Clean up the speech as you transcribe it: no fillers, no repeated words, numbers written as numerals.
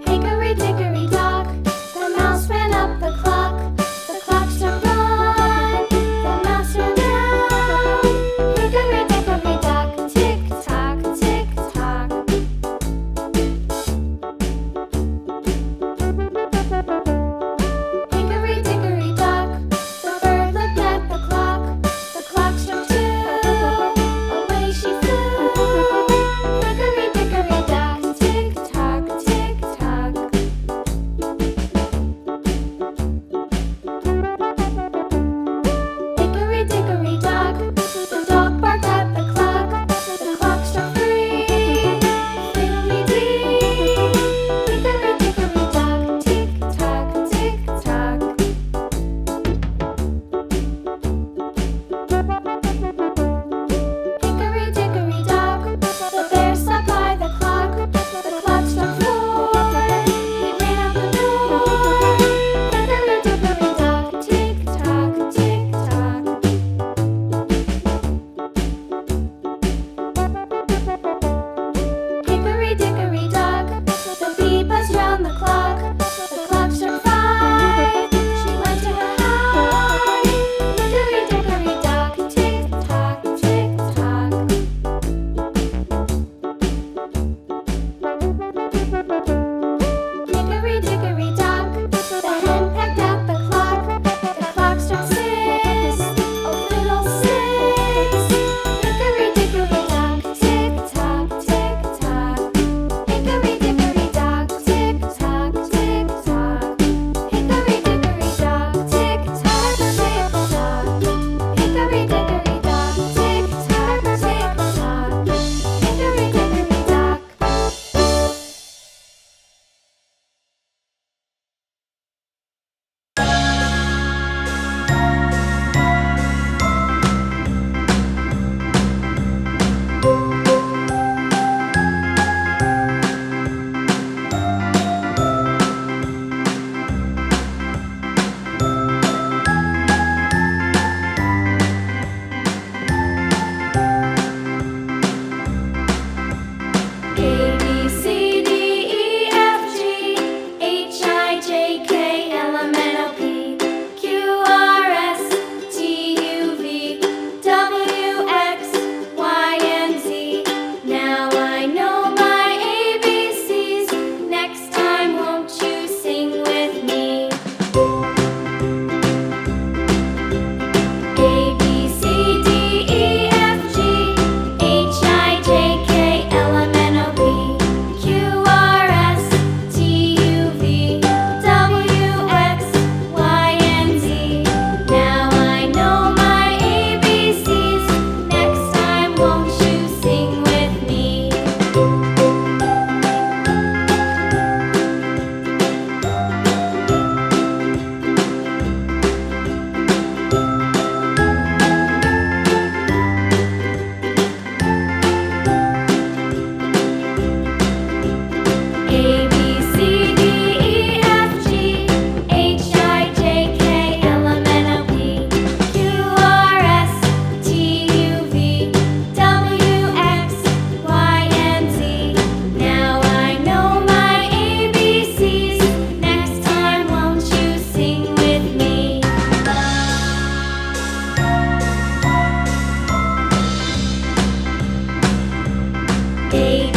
Hickory dickory dock, the mouse ran up the clock. The clock struck one, the mouse ran down. Hickory dickory dock, tick tock, tick tock. Hickory dickory dock, the bird looked at the clock. The clock struck two, away she flew. Hickory dickory dock, tick tock, tick tock. Hickory dickory dock, the dog barked at the clock. The clock struck three, fiddly-dee. Hickory dickory dock, tick tock, tick tock. Hickory dickory dock, the bear sat by the clock. The clock struck four, he ran out the door. Hickory dickory dock, tick tock, tick tock. Hickory dickory dock, the bee buzzed round the clock. The clock struck five, she went to her hive. Hickory dickory dock, tick tock, tick tock. Hickory dickory dock, the hen pecked at the clock. The clock struck six, oh fiddlesticks. Hickory dickory dock, tick tock, tick tock. Hickory dickory dock, tick tock, tick tock. Hickory dickory dock, tick tock, tick tock. Hickory dickory dock, tick tock, tick tock. Hickory dickory dock. A B C D E F G H I J K L M N O P Q R S T U V W X Y and Z. Now I know my ABCs. Next time, won't you sing with me? A B C D E F G H I J K L M N O P Q R S T U V W X Y and Z. Now I know my ABCs. Next time, won't you sing with me? A B C D E F G H I J K L M N O P Q R S T U V W X Y and Z. Now I know my ABCs. Next time, won't you sing with me? A B